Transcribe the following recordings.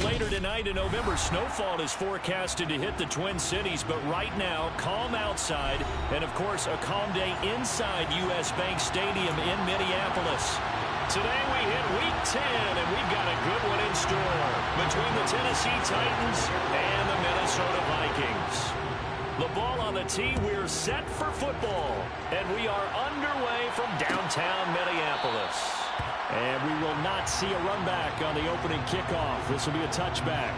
later tonight in November, snowfall is forecasted to hit the Twin Cities, but right now, calm outside, and of course, a calm day inside U.S. Bank Stadium in Minneapolis. Today we hit Week 10, and we've got a good one in store between the Tennessee Titans and the Minnesota Vikings. The ball on the tee, we're set for football, and we are underway from downtown Minneapolis. And we will not see a run back on the opening kickoff. This will be a touchback.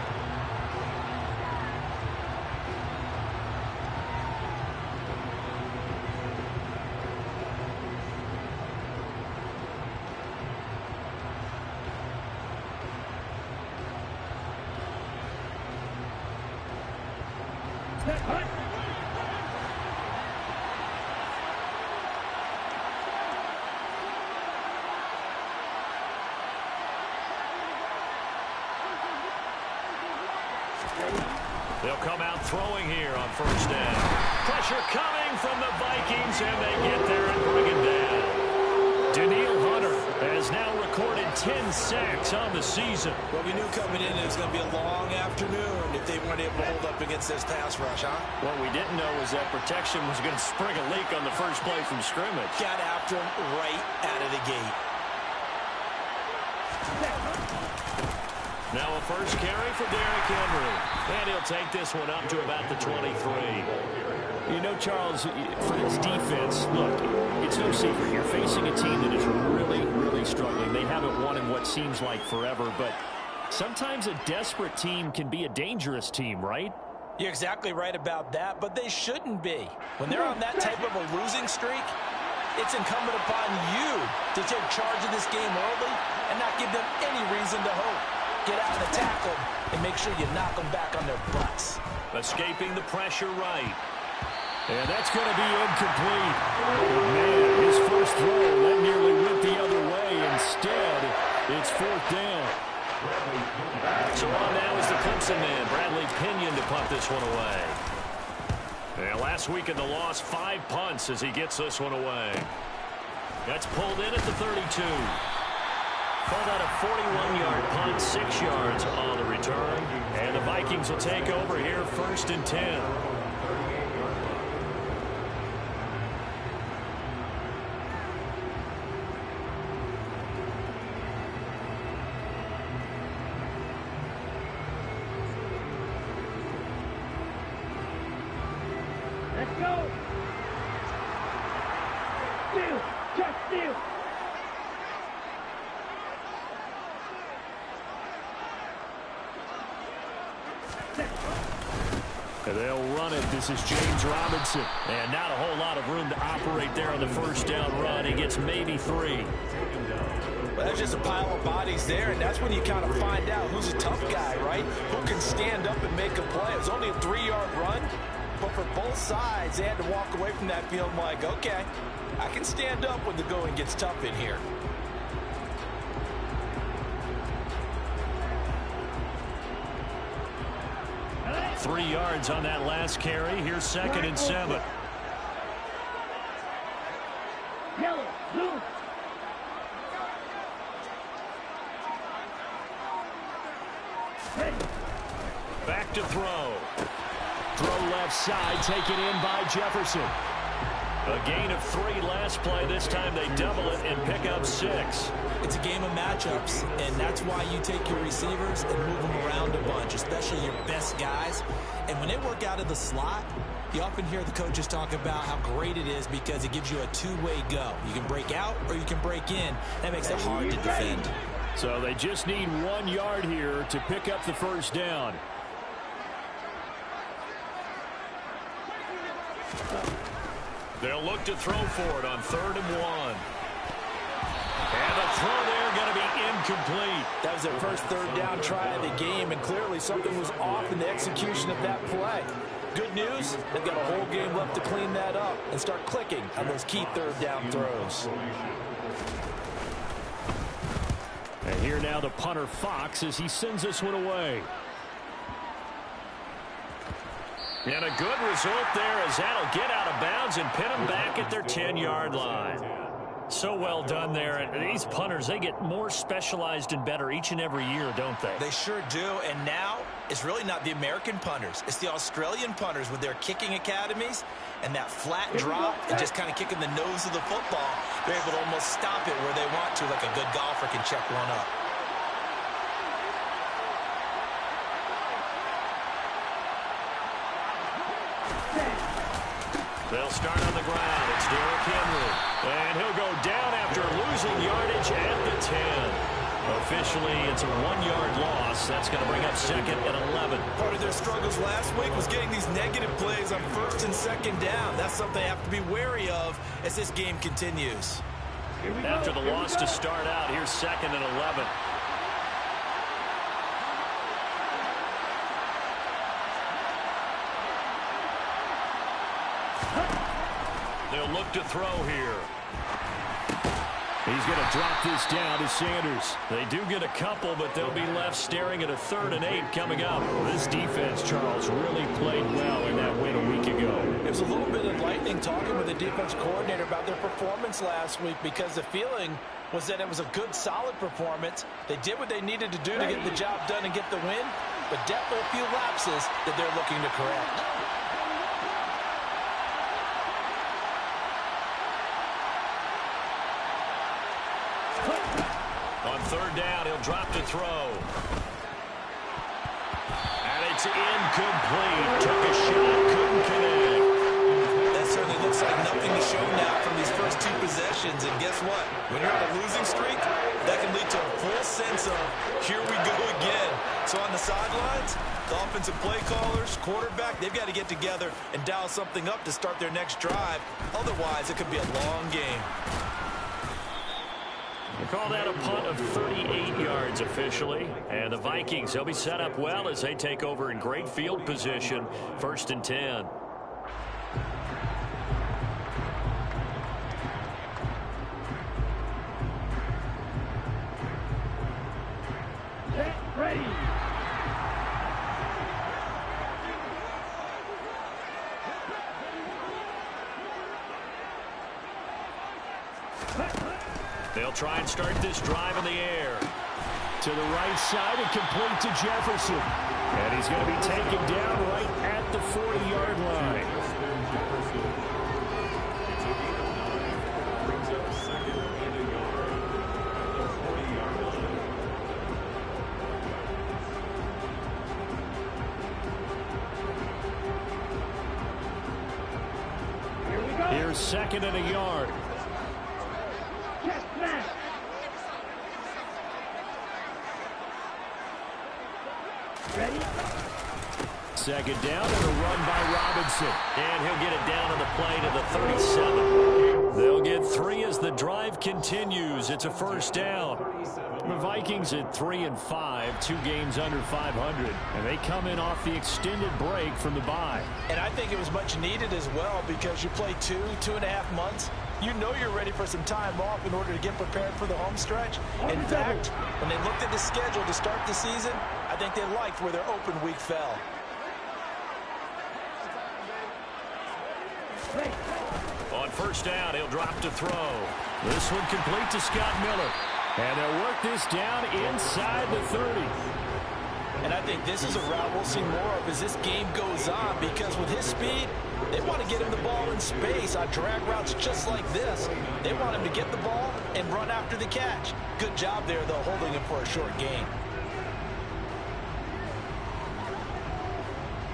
They'll come out throwing here on first down. Pressure coming from the Vikings, and they get there and bring it down. Danielle Hunter has now recorded 10 sacks on the season. Well, we knew coming in it was going to be a long afternoon if they weren't able to hold up against this pass rush, huh? What we didn't know was that protection was going to spring a leak on the first play from scrimmage. Got after him right out of the gate. Now a first carry for Derrick Henry. And he'll take this one up to about the 23. You know, Charles, for this defense, look, it's no secret. You're facing a team that is really, really struggling. They haven't won in what seems like forever, but sometimes a desperate team can be a dangerous team, right? You're exactly right about that, but they shouldn't be. When they're on that type of a losing streak, it's incumbent upon you to take charge of this game early and not give them any reason to hope. Get out and tackle and make sure you knock them back on their butts. Escaping the pressure right. And that's going to be incomplete. Oh, man, his first throw, that nearly went the other way. Instead, it's fourth down. So on now is the Clemson man, Bradley Pinion, to punt this one away. And last week in the loss, 5 punts as he gets this one away. That's pulled in at the 32. Called out a 41-yard punt, 6 yards on the return. And the Vikings will take over here, 1st and 10. Let's go. Steal. Just steal. They'll run it. This is James Robinson. And not a whole lot of room to operate there on the first down run. He gets maybe 3. Well, there's just a pile of bodies there, and that's when you kind of find out who's a tough guy, right? Who can stand up and make a play. It was only a 3-yard run, but for both sides, they had to walk away from that feeling like, okay, I can stand up when the going gets tough in here. Three yards on that last carry. Here's 2nd and 7. Yellow, blue. Back to throw. Throw left side, taken in by Jefferson. A gain of 3 last play. This time they double it and pick up 6. It's a game of matchups, and that's why you take your receivers and move them around a bunch, especially your best guys. And when they work out of the slot, you often hear the coaches talk about how great it is because it gives you a two-way go. You can break out or you can break in. That makes it hard to defend. So they just need 1 yard here to pick up the first down. They'll look to throw for it on 3rd and 1. And the throw there going to be incomplete. That was their first 3rd down try of the game, and clearly something was off in the execution of that play. Good news, they've got a whole game left to clean that up and start clicking on those key 3rd down throws. And here now the punter Fox as he sends this one away. And a good result there as that'll get out of bounds and pin them back at their 10-yard line. So well done there. And these punters, they get more specialized and better each and every year, don't they? They sure do. And now it's really not the American punters. It's the Australian punters with their kicking academies and that flat drop and just kind of kicking the nose of the football. They're able to almost stop it where they want to, like a good golfer can check one up. They'll start on the ground. It's Derrick Henry. And he'll go down after losing yardage at the 10. Officially, it's a 1-yard loss. That's going to bring up second and 11. Part of their struggles last week was getting these negative plays on first and second down. That's something they have to be wary of as this game continues. After the loss to start out, here's second and 11. They'll look to throw here. He's going to drop this down to Sanders. They do get a couple, but they'll be left staring at a 3rd and 8 coming up. This defense, Charles, really played well in that win a week ago. It was a little bit enlightening talking with the defense coordinator about their performance last week because the feeling was that it was a good, solid performance. They did what they needed to do to get the job done and get the win, but definitely a few lapses that they're looking to correct. On 3rd down, he'll drop to throw. And it's incomplete. Took a shot, couldn't connect. That certainly looks like nothing to show now from these first 2 possessions. And guess what? When you're on a losing streak, that can lead to a full sense of, here we go again. So on the sidelines, the offensive play callers, quarterback, they've got to get together and dial something up to start their next drive. Otherwise, it could be a long game. They call that a punt of 38 yards officially. And the Vikings, they'll be set up well as they take over in great field position. 1st and 10. Get ready. They'll try and start this drive in the air. To the right side and complete to Jefferson. And he's going to be taken down right at the 40-yard line. Here's 2nd and a yard. Chest smash. Ready? 2nd down and a run by Robinson. And he'll get it down on the play to the 37. They'll get 3 as the drive continues. It's a 1st down. The Vikings at 3-5, 2 games under 500, and they come in off the extended break from the bye. And I think it was much needed as well because you play 2.5 months. You know you're ready for some time off in order to get prepared for the home stretch. In fact, when they looked at the schedule to start the season, I think they liked where their open week fell. On 1st down, he'll drop to throw. This one complete to Scott Miller. And they'll work this down inside the 30. And I think this is a route we'll see more of as this game goes on because with his speed, they want to get him the ball in space on drag routes just like this. They want him to get the ball and run after the catch. Good job there, though, holding him for a short gain.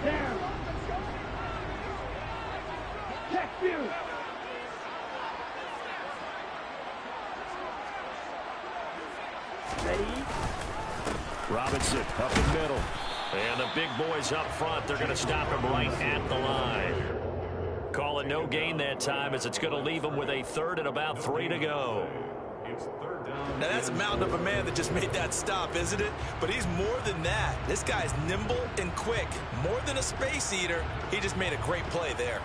Down. Check view. Ready? Robinson up the middle. And the big boys up front, they're going to stop him right at the line. Call it no gain that time as it's going to leave him with a 3rd and about 3 to go. Now that's a mountain of a man that just made that stop, isn't it? But he's more than that. This guy's nimble and quick. More than a space eater, he just made a great play there.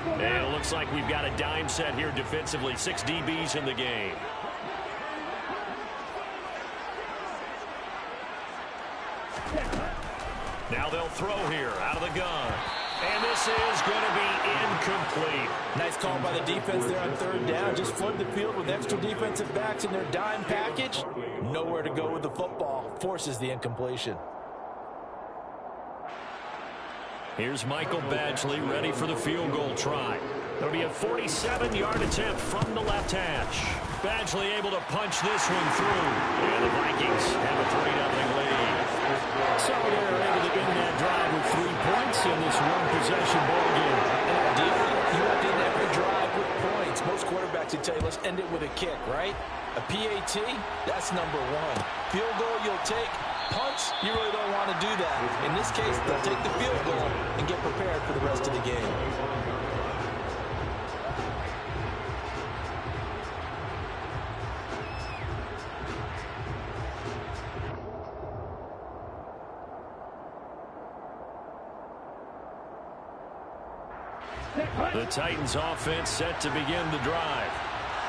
And it looks like we've got a dime set here defensively. 6 DBs in the game. Now they'll throw here out of the gun. And this is going to be incomplete. Nice call by the defense there on third down. Just flood the field with extra defensive backs in their dime package. Nowhere to go with the football. Forces the incompletion. Here's Michael Badgley ready for the field goal try. It'll be a 47-yard attempt from the left hash. Badgley able to punch this one through. And the Vikings have a 3-0 lead. So they're able to end that drive with 3 points in this one-possession ball game. And ideally, you want to end every drive with points. Most quarterbacks would tell you, let's end it with a kick, right? A PAT, that's number 1. Field goal you'll take. Punch, you really don't want to do that. In this case, they'll take the field goal and get prepared for the rest of the game. The Titans offense set to begin the drive.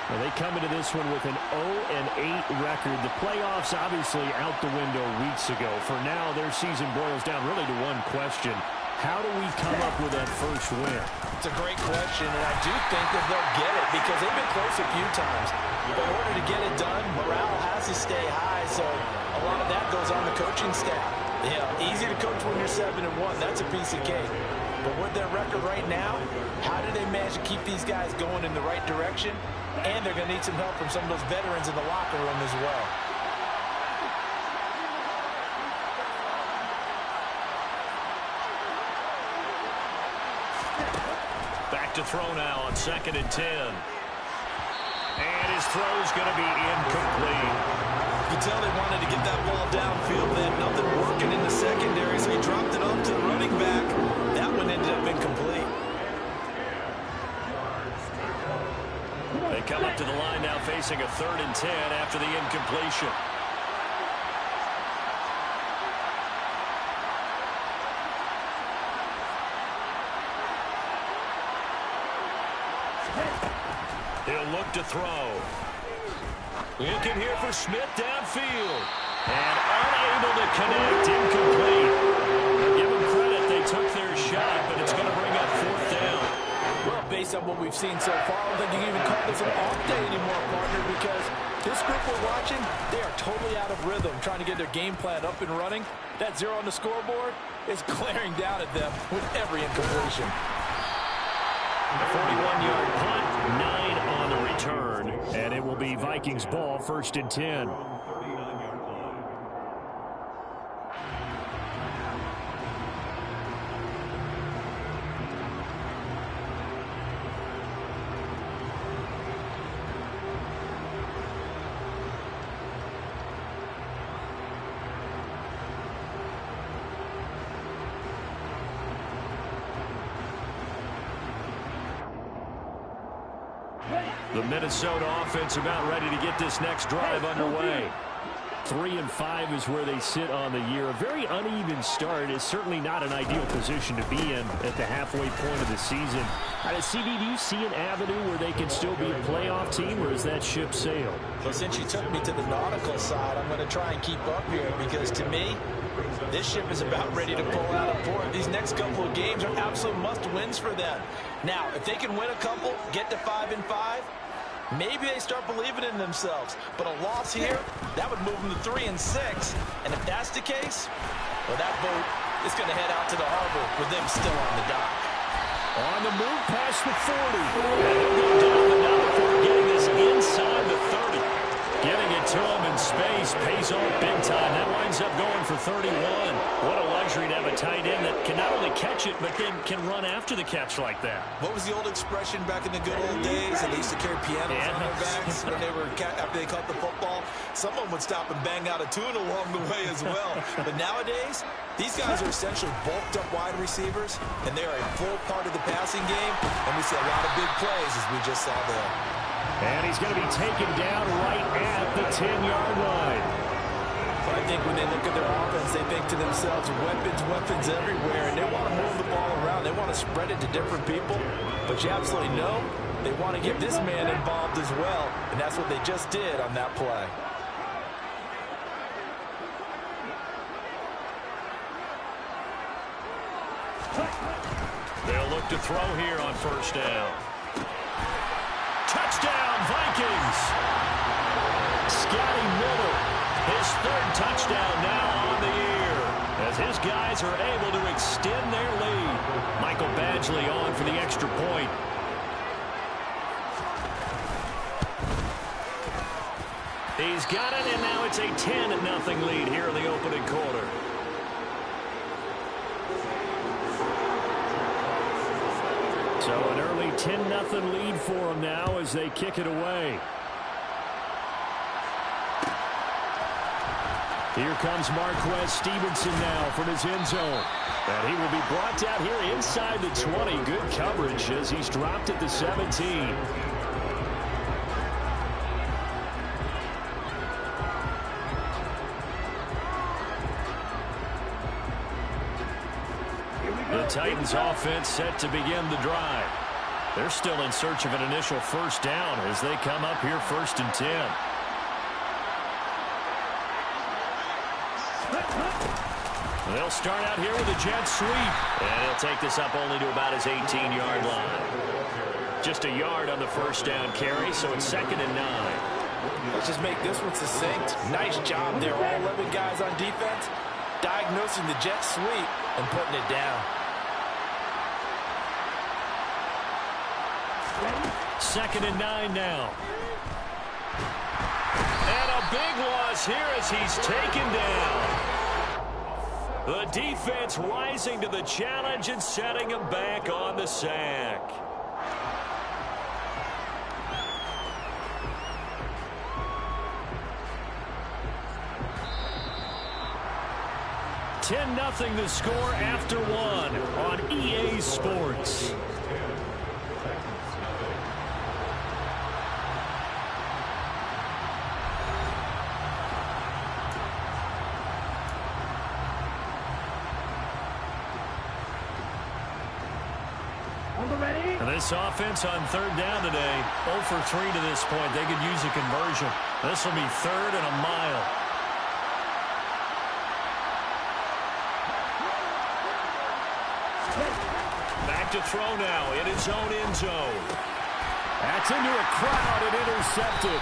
Well, they come into this one with an 0-8 record. The playoffs obviously out the window weeks ago. For now, their season boils down really to one question. How do we come up with that first win? It's a great question, and I do think that they'll get it because they've been close a few times. But in order to get it done, morale has to stay high, so a lot of that goes on the coaching staff. Yeah, easy to coach when you're 7-1. That's a piece of cake. But with their record right now, how do they manage to keep these guys going in the right direction? And they're going to need some help from some of those veterans in the locker room as well. Back to throw now on 2nd and 10. And his throw's going to be incomplete. You can tell they wanted to get that ball downfield. They had nothing working in the secondary, so he dropped it off to the running back. That one ended up incomplete. They come up to the line now facing a 3rd and 10 after the incompletion. He'll look to throw. Looking here for Smith downfield. And unable to connect. Incomplete. Give them credit. They took their shot, but it's going to bring up 4th down. Well, based on what we've seen so far, I don't think you can even call this an off day anymore, partner, because this group we're watching, they are totally out of rhythm, trying to get their game plan up and running. That 0 on the scoreboard is glaring down at them with every incompletion. A 41-yard punt, 9 on the return, and it will be Vikings ball, 1st and 10. The Minnesota offense about ready to get this next drive underway. 3-5 is where they sit on the year. A very uneven start is certainly not an ideal position to be in at the halfway point of the season. CD, do you see an avenue where they can still be a playoff team, or is that ship sailed? Well, since you took me to the nautical side, I'm going to try and keep up here because, to me, this ship is about ready to pull out of port. These next couple of games are absolute must-wins for them. Now, if they can win a couple, get to 5-5, maybe they start believing in themselves. But a loss here, that would move them to 3-6. And if that's the case, well, that boat is going to head out to the harbor with them still on the dock. On the move past the 40. And they'll go down the now before getting this inside the 30. Getting it to him in space pays off big time. That winds up going for 31. What a luxury to have a tight end that can not only catch it, but then can run after the catch like that. What was the old expression back in the good old days? And they used to carry pianos on their backs when they were after they caught the football. Someone would stop and bang out a tune along the way as well. But nowadays, these guys are essentially bulked up wide receivers, and they are a full part of the passing game. And we see a lot of big plays as we just saw there. And he's going to be taken down right at the 10-yard line. But I think when they look at their offense, they think to themselves, weapons everywhere, and they want to move the ball around. They want to spread it to different people. But you absolutely know they want to get this man involved as well, and that's what they just did on that play. look to throw here on first down. Touchdown, Vikings! Scotty Miller, his third touchdown now on the year, as his guys are able to extend their lead. Michael Badgley on for the extra point. He's got it, and now it's a 10-0 lead here in the opening quarter. So an early 10-0 lead for them now as they kick it away. Here comes Marquez Stevenson now from his end zone. And he will be brought down here inside the 20. Good coverage as he's dropped at the 17. The Titans offense set to begin the drive. They're still in search of an initial first down as they come up here 1st and 10. They'll start out here with a jet sweep. And he'll take this up only to about his 18-yard line. Just a yard on the first down carry, so it's 2nd and 9. Let's just make this one succinct. Nice job there. All 11 guys on defense diagnosing the jet sweep and putting it down. 2nd and 9 now. And a big loss here as he's taken down. The defense rising to the challenge and setting him back on the sack. $10-0 the score after one on EA Sports. And this offense on 3rd down today, 0 for 3 to this point. They could use a conversion. This will be 3rd and a mile. Back to throw now in his own end zone. That's into a crowd and intercepted.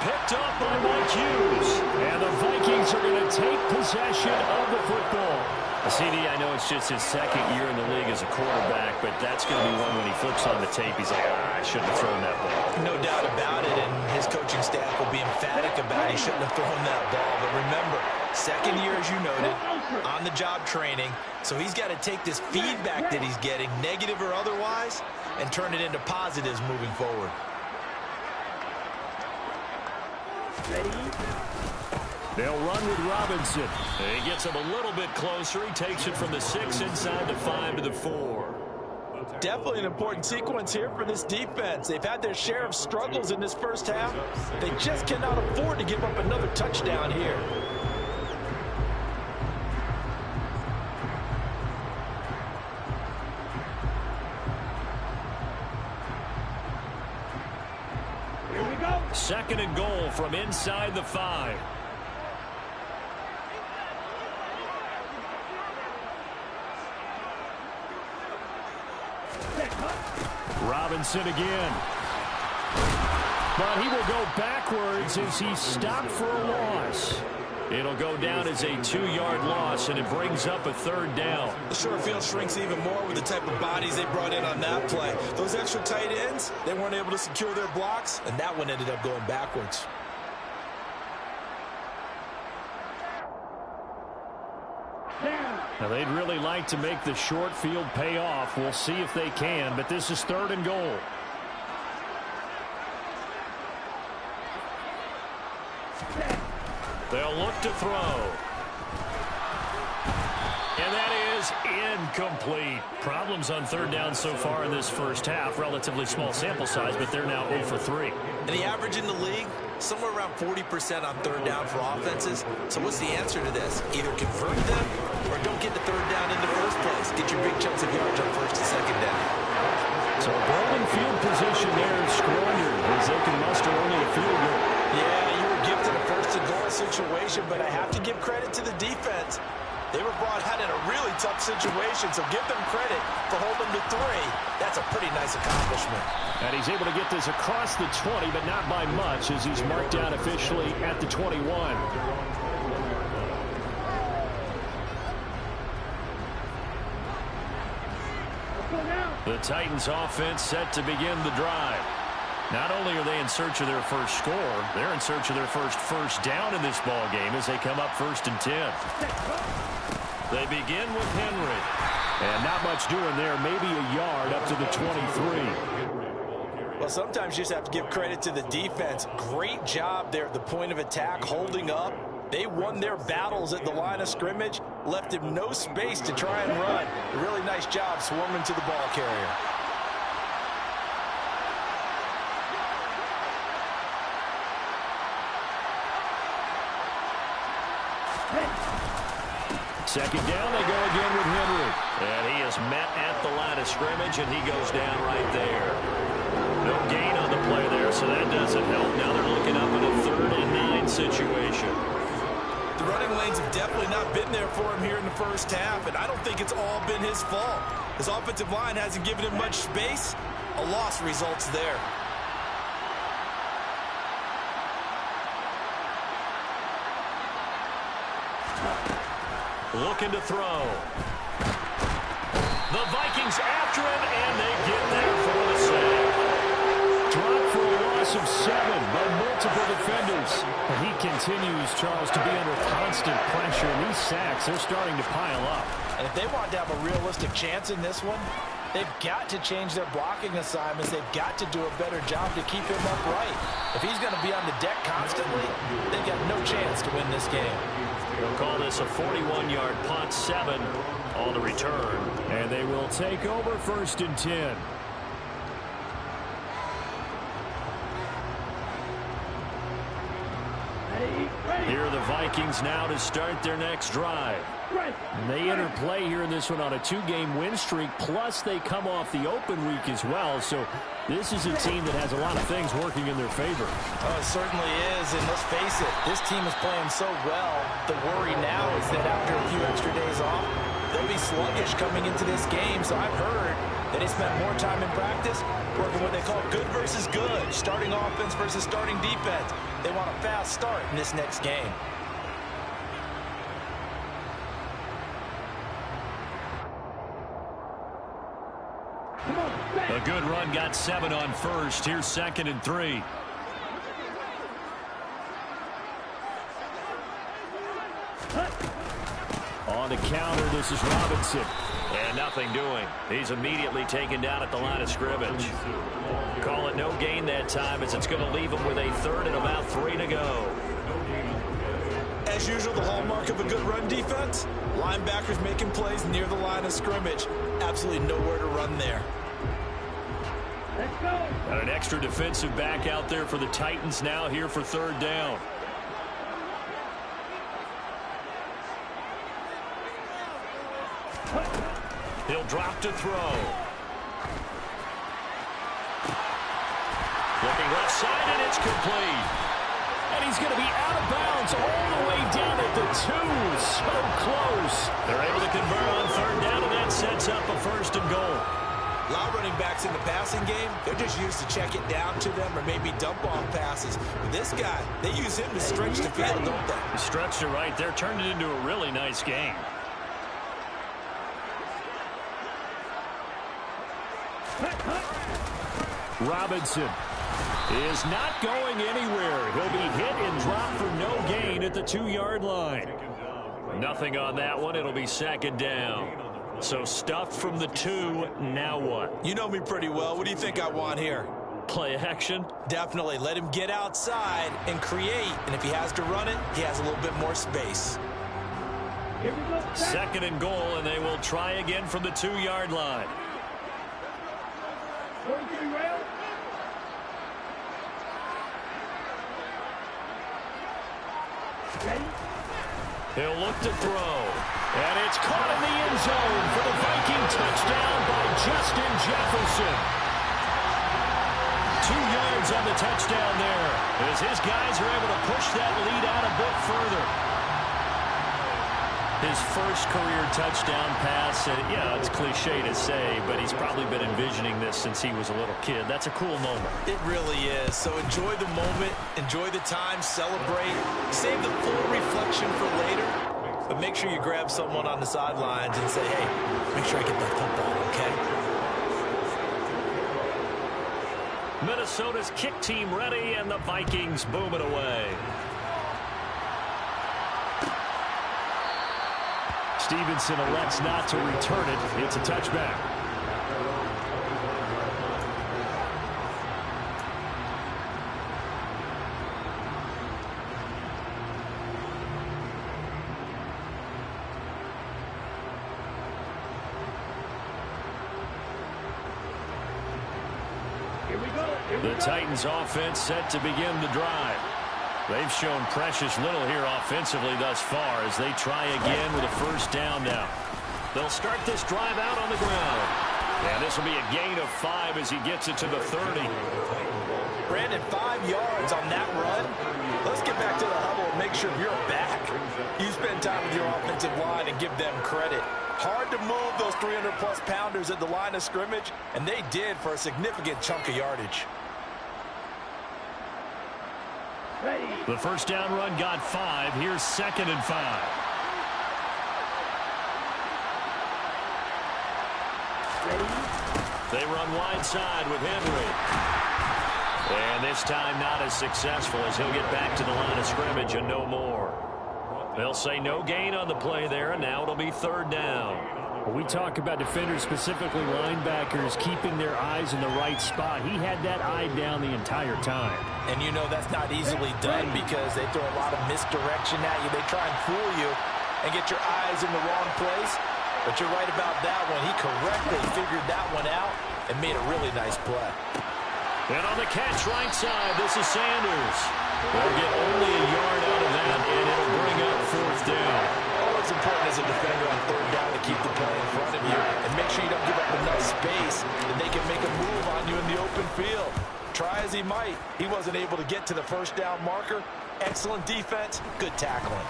Picked up by Mike Hughes. And the Vikings are going to take possession of the football. CD, I know it's just his 2nd year in the league as a quarterback, but that's going to be one when he flips on the tape. He's like, I shouldn't have thrown that ball. No doubt about it, and his coaching staff will be emphatic about he shouldn't have thrown that ball. But remember, 2nd year, as you noted, on-the-job training. So he's got to take this feedback that he's getting, negative or otherwise, and turn it into positives moving forward. They'll run with Robinson. He gets him a little bit closer. He takes it from the 6 inside the 5 to the 4. Definitely an important sequence here for this defense. They've had their share of struggles in this first half. They just cannot afford to give up another touchdown here. Here we go. 2nd and goal from inside the 5. Robinson again. But he will go backwards as he's stopped for a loss. It'll go down as a 2-yard loss, and it brings up a 3rd down. The short field shrinks even more with the type of bodies they brought in on that play. Those extra tight ends, they weren't able to secure their blocks, and that one ended up going backwards. Now, they'd really like to make the short field pay off. We'll see if they can, but this is 3rd and goal. They'll look to throw. And that is incomplete. Problems on 3rd down so far in this first half. Relatively small sample size, but they're now 0 for 3. And the average in the league, somewhere around 40% on 3rd down for offenses. So what's the answer to this? Either convert them or don't get the 3rd down in the first place. Get your big chunks of yards on 1st and 2nd down. So golden field position there is squandered as they can muster only a field goal. Yeah, you were gifted a 1st and goal situation, but I have to give credit to the defense. They were brought out in a really tough situation, so give them credit for holding to 3. That's a pretty nice accomplishment. And he's able to get this across the 20, but not by much, as he's marked down officially at the 21. The Titans offense set to begin the drive. Not only are they in search of their first score, they're in search of their first down in this ball game as they come up 1st and 10. They begin with Henry. And not much doing there, maybe a yard up to the 23. Well, sometimes you just have to give credit to the defense. Great job there at the point of attack, holding up. They won their battles at the line of scrimmage, left him no space to try and run. A really nice job swarming to the ball carrier. Second down, they go again with Henry. And he is met at the line of scrimmage, and he goes down right there. No gain on the play there, so that doesn't help. Now they're looking up in a 3rd and 9 situation. The running lanes have definitely not been there for him here in the first half, and I don't think it's all been his fault. His offensive line hasn't given him much space. A loss results there. Looking to throw. The Vikings after him, and they get there for the sack. Dropped for a loss of 7 by multiple defenders. And he continues, Charles, to be under constant pressure. And these sacks, they're starting to pile up. And if they want to have a realistic chance in this one, they've got to change their blocking assignments. They've got to do a better job to keep him upright. If he's going to be on the deck constantly, they've got no chance to win this game. They'll call this a 41-yard punt, 7 on the return. And they will take over 1st and 10. Here are the Vikings now to start their next drive. And they enter play here in this one on a 2-game win streak, plus they come off the open week as well. So this is a team that has a lot of things working in their favor. Oh, it certainly is, and let's face it, this team is playing so well. The worry now is that after a few extra days off, they'll be sluggish coming into this game. So I've heard that they spent more time in practice working what they call good versus good, starting offense versus starting defense. They want a fast start in this next game. A good run got 7 on 1st. Here's 2nd and 3. On the counter, this is Robinson. And nothing doing. He's immediately taken down at the line of scrimmage. Call it no gain that time, as it's going to leave him with a 3rd and about 3 to go. As usual, the hallmark of a good run defense, linebackers making plays near the line of scrimmage. Absolutely nowhere to run there. Let's go. Got an extra defensive back out there for the Titans now here for 3rd down. He'll drop to throw. Looking left side, and it's complete. And he's going to be out of bounds all the way down at the 2. So close. They're able to convert on 3rd down, and that sets up a 1st and goal. A lot of running backs in the passing game, they're just used to check it down to them or maybe dump off passes. But this guy, they use him to stretch the field, don't they? He stretched it right there, turned it into a really nice game. Robinson is not going anywhere. He'll be hit and dropped for no gain at the 2-yard line. Nothing on that one. It'll be 2nd down. So stuffed from the 2. Now what? You know me pretty well. What do you think I want here? Play action? Definitely. Let him get outside and create. And if he has to run it, he has a little bit more space. Here we go. 2nd and goal, and they will try again from the 2-yard line. Going to be rail. Ready? He'll look to throw. And it's caught in the end zone for the Viking touchdown by Justin Jefferson. 2 yards on the touchdown there, as his guys are able to push that lead out a bit further. His first career touchdown pass, yeah, it's cliche to say, but he's probably been envisioning this since he was a little kid. That's a cool moment. It really is. So enjoy the moment, enjoy the time, celebrate, save the full reflection for later, but make sure you grab someone on the sidelines and say, hey, make sure I get that football, okay? Minnesota's kick team ready, and the Vikings boom it away. Stevenson elects not to return it. It's a touchback. The Titans offense set to begin the drive. They've shown precious little here offensively thus far as they try again with a first down now. They'll start this drive out on the ground. And this will be a gain of 5 as he gets it to the 30. Brandon, 5 yards on that run. Let's get back to the huddle and make sure you're back. You spend time with your offensive line and give them credit. Hard to move those 300-plus pounders at the line of scrimmage, and they did for a significant chunk of yardage. The first down run got 5. Here's 2nd and 5. They run wide side with Henry. And this time not as successful as he'll get back to the line of scrimmage and no more. They'll say no gain on the play there, and now it'll be 3rd down. We talk about defenders, specifically linebackers, keeping their eyes in the right spot. He had that eye down the entire time. And you know that's not easily done because they throw a lot of misdirection at you. They try and fool you and get your eyes in the wrong place. But you're right about that one. He correctly figured that one out and made a really nice play. And on the catch right side, this is Sanders. They'll get only a yard out of that, and it'll bring up 4th down. Always important as a defender on 3rd down to keep the play in front of you and make sure you don't give up enough space that they can make a move on you in the open field. Try as he might, he wasn't able to get to the first down marker. Excellent defense, good tackling.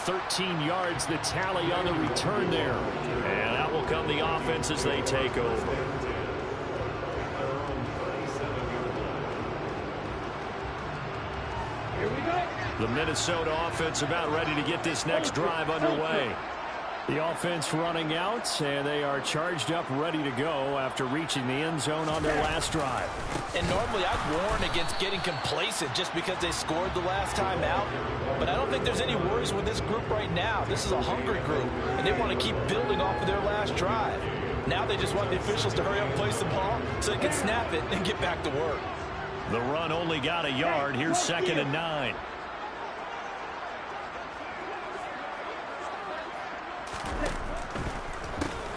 13 yards, the tally on the return there. And out will come the offense as they take over. Here we go. The Minnesota offense about ready to get this next drive underway. The offense running out, and they are charged up, ready to go after reaching the end zone on their last drive. And normally I'd warn against getting complacent just because they scored the last time out. But I don't think there's any worries with this group right now. This is a hungry group, and they want to keep building off of their last drive. Now they just want the officials to hurry up and place the ball so they can snap it and get back to work. The run only got a yard. Here's 2nd and 9.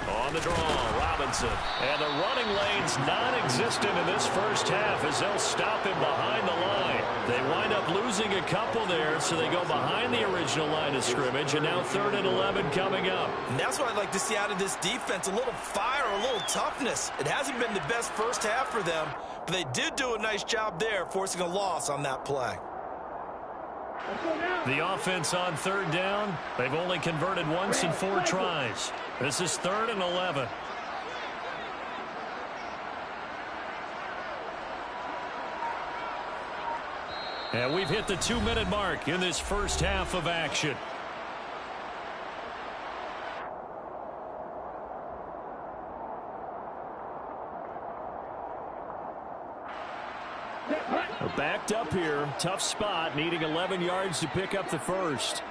On the draw, Robinson. And the running lane's non-existent in this first half as they'll stop him behind the line. They wind up losing a couple there, so they go behind the original line of scrimmage, and now 3rd and 11 coming up. And that's what I'd like to see out of this defense, a little fire, a little toughness. It hasn't been the best first half for them, but they did do a nice job there, forcing a loss on that play. The offense on 3rd down, they've only converted once in 4 tries. This is 3rd and 11. And we've hit the 2-minute mark in this first half of action. They're backed up here. Tough spot, needing 11 yards to pick up the first.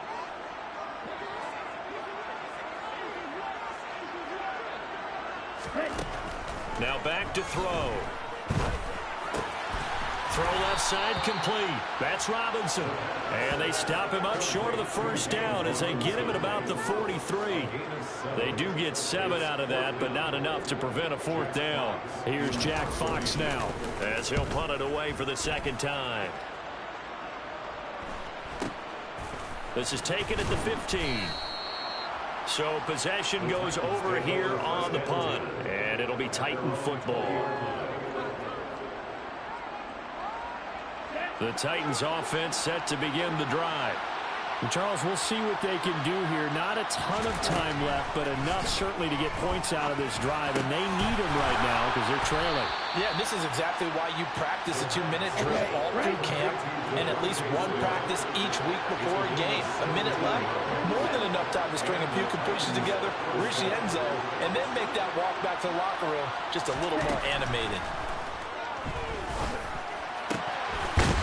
Now back to throw. Throw left side complete. That's Robinson. And they stop him up short of the first down as they get him at about the 43. They do get 7 out of that, but not enough to prevent a 4th down. Here's Jack Fox now as he'll punt it away for the 2nd time. This is taken at the 15. So possession goes over here on the punt, and it'll be Titan football. The Titans offense set to begin the drive. And Charles, we'll see what they can do here. Not a ton of time left, but enough certainly to get points out of this drive. And they need them right now because they're trailing. Yeah, this is exactly why you practice a 2-minute drill all through camp and at least one practice each week before a game. A minute left, more than enough time to string a few completions together, reach the end zone, and then make that walk back to the locker room just a little more animated.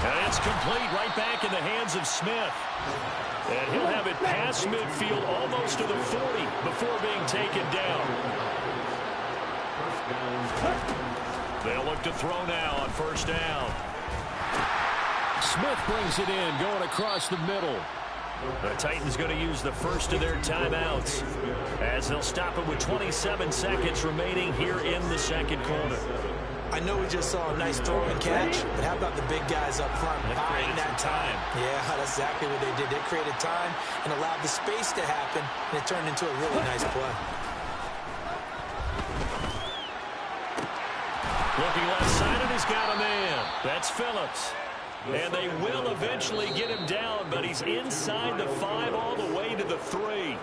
And it's complete right back in the hands of Smith. And he'll have it past midfield almost to the 40 before being taken down. They'll look to throw now on first down. Smith brings it in, going across the middle. The Titans going to use the first of their timeouts as they'll stop it with 27 seconds remaining here in the second quarter. I know we just saw a nice throw and catch, but how about the big guys up front buying that time? Yeah, that's exactly what they did. They created time and allowed the space to happen, and it turned into a really nice play. Looking left side, and he's got a man. That's Phillips. And they will eventually get him down, but he's inside the 5 all the way to the 3.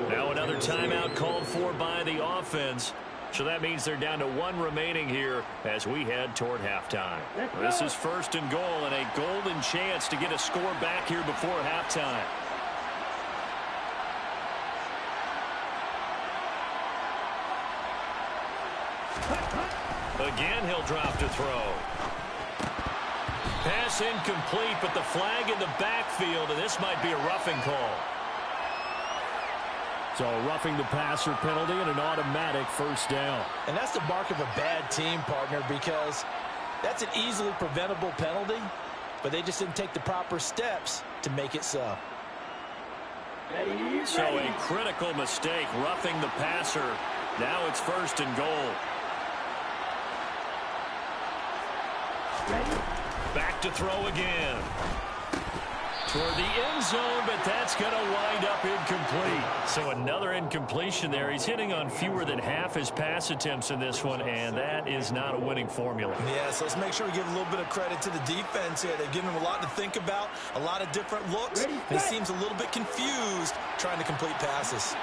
Now another timeout called for by the offense. So that means they're down to 1 remaining here as we head toward halftime. This is first and goal and a golden chance to get a score back here before halftime. Again, he'll drop to throw. Pass incomplete, but the flag in the backfield, and this might be a roughing call. So roughing the passer penalty and an automatic first down. And that's the mark of a bad team, partner, because that's an easily preventable penalty, but they just didn't take the proper steps to make it so. So a critical mistake, roughing the passer. Now it's first and goal. Back to throw again. Toward the end zone, but that's going to wind up incomplete. So another incompletion there. He's hitting on fewer than half his pass attempts in this one, and that is not a winning formula. Yeah, so let's make sure we give a little bit of credit to the defense here. They've given him a lot to think about, a lot of different looks, and he seems a little bit confused trying to complete passes.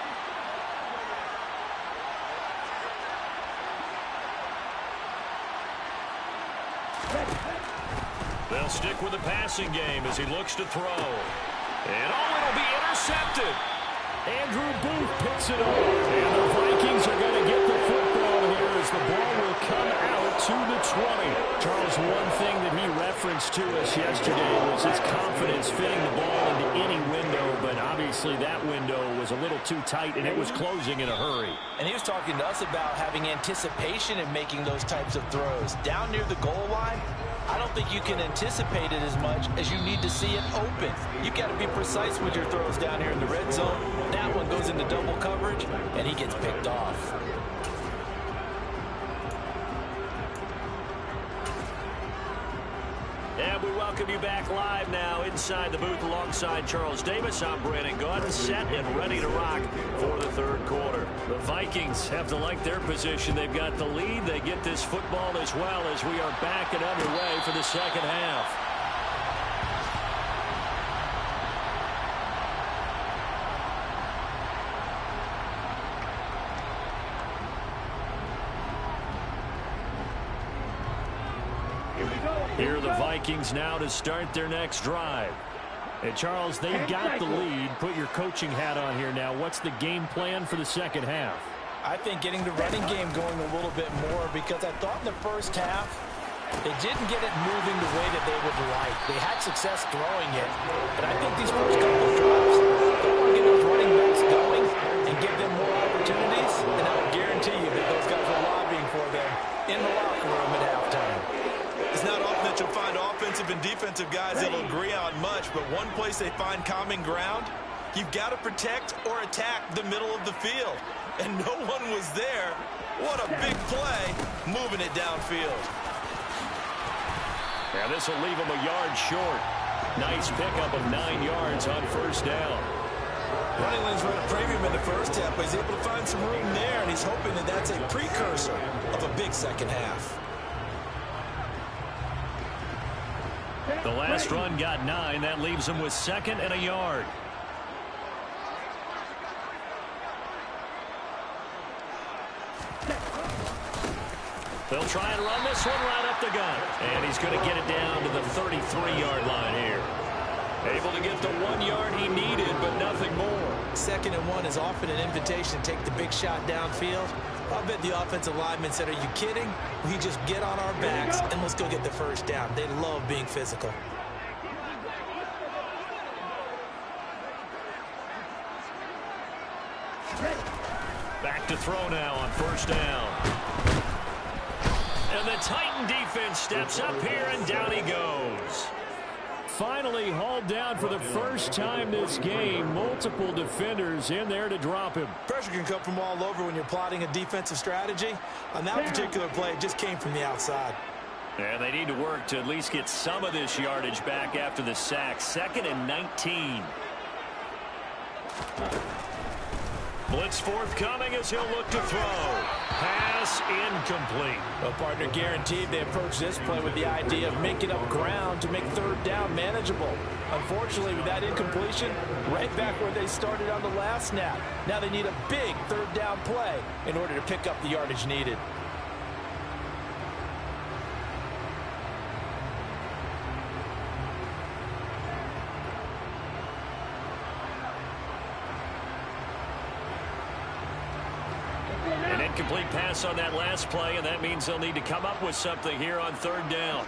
They'll stick with the passing game as he looks to throw. And it'll be intercepted. Andrew Booth picks it up. And the Vikings are going to get the football here as the ball will come out to the 20. Charles, one thing that he referenced to us yesterday was his confidence fitting the ball into any window, but obviously that window was a little too tight and it was closing in a hurry. And he was talking to us about having anticipation in making those types of throws. Down near the goal line, I don't think you can anticipate it as much as you need to see it open. You've got to be precise with your throws down here in the red zone. That one goes into double coverage, and he gets picked off. And we welcome you back live now inside the booth alongside Charles Davis. I'm Brandon Gaudin, set and ready to rock for the third quarter. The Vikings have to like their position. They've got the lead. They get this football as well as we are back and underway for the second half. Here are the Vikings now to start their next drive. And Charles, they've got the lead. Put your coaching hat on here now. What's the game plan for the second half? I think getting the running game going a little bit more, because I thought in the first half they didn't get it moving the way that they would like. They had success throwing it, but I think these first couple of drives, they want to get those running backs going and give them more opportunities, and I would guarantee you that those guys are lobbying for them in the locker room at halftime. It's not often that you'll find offensive and defensive guys that'll agree on much, but one place they find common ground, you've got to protect or attack the middle of the field. And no one was there. What a big play, moving it downfield. Now this will leave him a yard short. Nice pickup of 9 yards on first down. Running lanes run a premium in the first half, but he's able to find some room there, and he's hoping that that's a precursor of a big second half. The last run got 9. That leaves him with 2nd and a yard. They'll try and run this one right up the gut. And he's going to get it down to the 33-yard line here. Able to get the 1 yard he needed, but nothing more. 2nd and 1 is often an invitation to take the big shot downfield. I'll bet the offensive lineman said, are you kidding? We just get on our backs and let's go get the first down. They love being physical. Back to throw now on 1st down. And the Titan defense steps up here, and down he goes. Finally hauled down for the first time this game. Multiple defenders in there to drop him. Pressure can come from all over when you're plotting a defensive strategy. On that particular play, it just came from the outside. And they need to work to at least get some of this yardage back after the sack. 2nd and 19. Blitz forthcoming as he'll look to throw. Pass incomplete. Well, partner, guaranteed they approach this play with the idea of making up ground to make 3rd down manageable. Unfortunately, with that incompletion, right back where they started on the last snap. Now they need a big 3rd down play in order to pick up the yardage needed. Incomplete pass on that last play, and that means they'll need to come up with something here on 3rd down.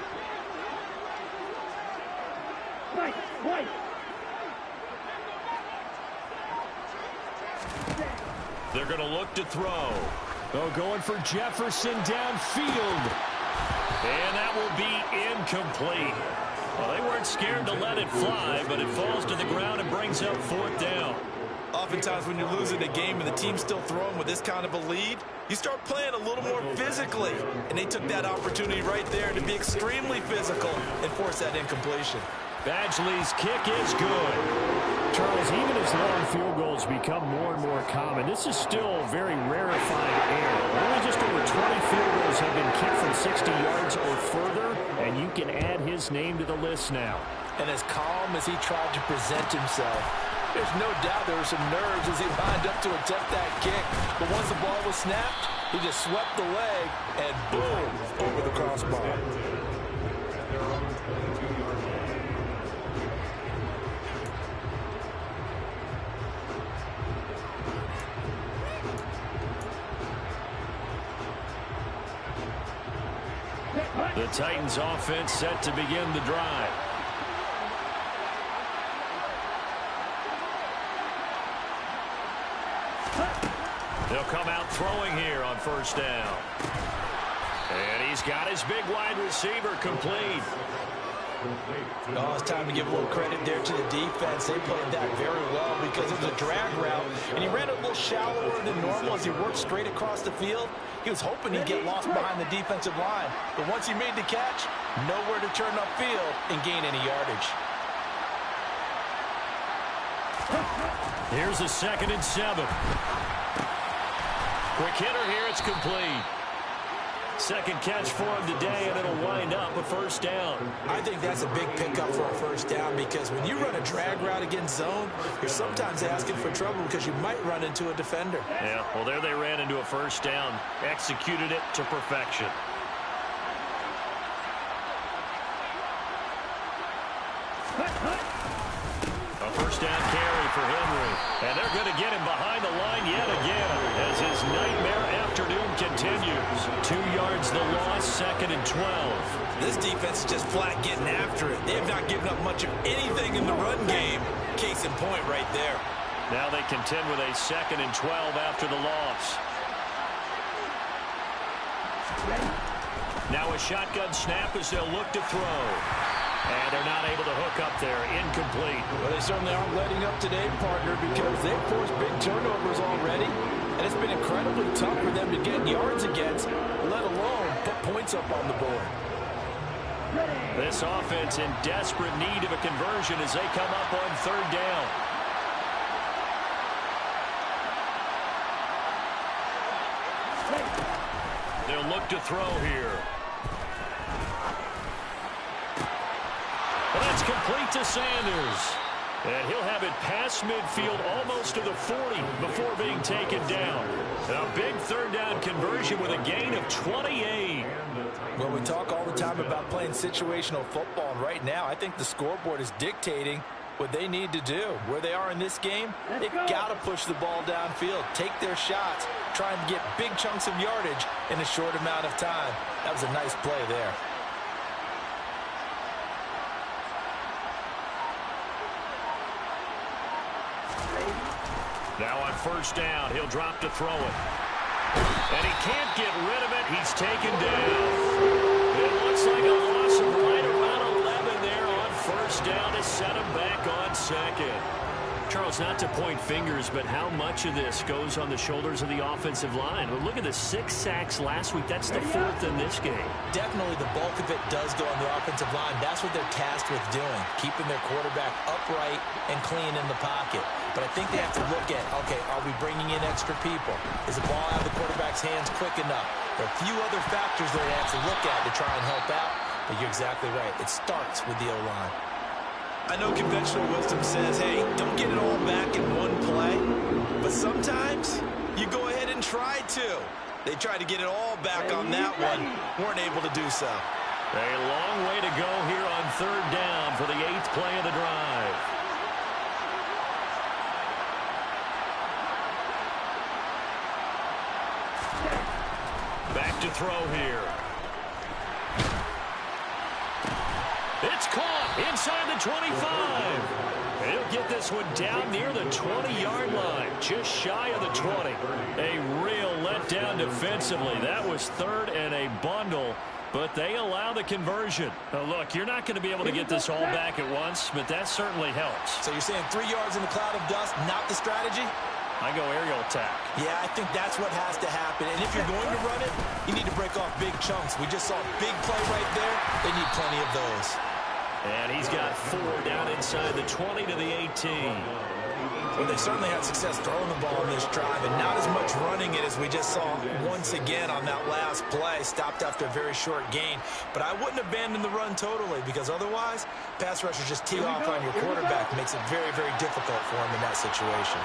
Right. They're going to look to throw. Oh, going for Jefferson downfield. And that will be incomplete. Well, they weren't scared to let it fly, but it falls to the ground and brings up 4th down. Oftentimes when you're losing a game and the team's still throwing with this kind of a lead, you start playing a little more physically. And they took that opportunity right there to be extremely physical and force that incompletion. Badgley's kick is good. Charles, even as long field goals become more and more common, this is still very rarefied air. Only just over 20 field goals have been kicked from 60 yards or further, and you can add his name to the list now. And as calm as he tried to present himself, there's no doubt there were some nerves as he lined up to attempt that kick. But once the ball was snapped, he just swept the leg and boom, over the crossbar. The Titans offense set to begin the drive. They'll come out throwing here on 1st down. And he's got his big wide receiver complete. Oh, it's time to give a little credit there to the defense. They played that very well because it was a drag route, and he ran a little shallower than normal as he worked straight across the field. He was hoping he'd get lost behind the defensive line, but once he made the catch, nowhere to turn upfield and gain any yardage. Here's a 2nd and 7. Quick hitter here, it's complete. 2nd catch for him today, and it'll wind up a 1st down. I think that's a big pickup for a 1st down because when you run a drag route against zone, you're sometimes asking for trouble because you might run into a defender. Yeah, well, there they ran into a 1st down, executed it to perfection. A 1st down carry for Henry. And they're going to get him behind the line yet again as his nightmare afternoon continues. 2 yards the loss, 2nd and 12. This defense is just flat getting after it. They have not given up much of anything in the run game. Case in point right there. Now they contend with a 2nd and 12 after the loss. Now a shotgun snap as they'll look to throw. And they're not able to hook up there. Incomplete. Well, they certainly aren't letting up today, partner, because they've forced big turnovers already. And it's been incredibly tough for them to get yards against, let alone put points up on the board. This offense in desperate need of a conversion as they come up on 3rd down. They'll look to throw here. Well, that's complete to Sanders. And he'll have it past midfield almost to the 40 before being taken down. A big third down conversion with a gain of 28. Well, we talk all the time about playing situational football, and right now I think the scoreboard is dictating what they need to do. Where they are in this game, they've got to push the ball downfield, take their shots, trying to get big chunks of yardage in a short amount of time. That was a nice play there. Now on first down, he'll drop to throw it. And he can't get rid of it. He's taken down. It looks like a loss of right around 11 there on first down to set him back on second. Charles, not to point fingers, but how much of this goes on the shoulders of the offensive line? Well, look at the 6 sacks last week. That's the 4th in this game. Definitely the bulk of it does go on the offensive line. That's what they're tasked with doing, keeping their quarterback upright and clean in the pocket. But I think they have to look at, okay, are we bringing in extra people? Is the ball out of the quarterback's hands quick enough? There are a few other factors that they have to look at to try and help out. But you're exactly right. It starts with the O-line. I know conventional wisdom says, hey, don't get it all back in one play. But sometimes you go ahead and try to. They tried to get it all back on that one. Weren't able to do so. A long way to go here on third down for the 8th play of the drive. Back to throw here. It's caught inside the 25. He'll get this one down near the 20-yard line, just shy of the 20. A real letdown defensively. That was third and a bundle, but they allow the conversion. Now, look, you're not going to be able to get this all back at once, but that certainly helps. So you're saying 3 yards in the cloud of dust, not the strategy? I go aerial attack. Yeah, I think that's what has to happen. And if you're going to run it, you need to break off big chunks. We just saw a big play right there. They need plenty of those. And he's got 4 down inside the 20 to the 18. Well, they certainly had success throwing the ball in this drive, and not as much running it as we just saw once again on that last play. Stopped after a very short gain. But I wouldn't abandon the run totally, because otherwise, pass rushers just tee off on your quarterback. Makes it very, very difficult for him in that situation.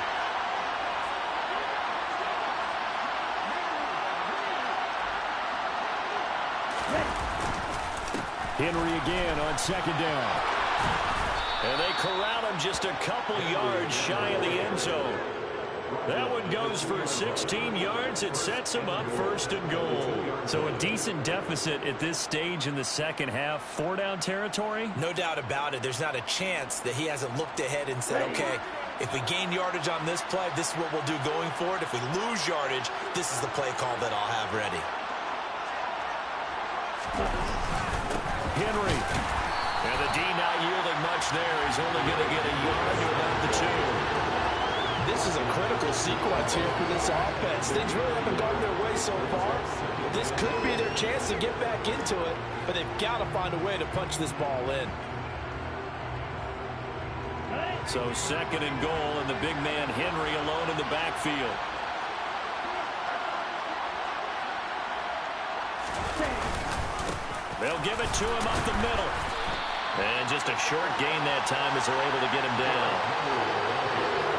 Henry again on second down. And they corral him just a couple yards shy of the end zone. That one goes for 16 yards. It sets him up first and goal. So a decent deficit at this stage in the second half. 4-down territory? No doubt about it. There's not a chance that he hasn't looked ahead and said, okay, if we gain yardage on this play, this is what we'll do going forward. If we lose yardage, this is the play call that I'll have ready. Henry. And the D not yielding much there. He's only going to get a yard to about the 2. This is a critical sequence here for this offense. Things really haven't gone their way so far. This could be their chance to get back into it, but they've got to find a way to punch this ball in. So second and goal, and the big man Henry alone in the backfield. They'll give it to him up the middle. And just a short gain that time as they're able to get him down.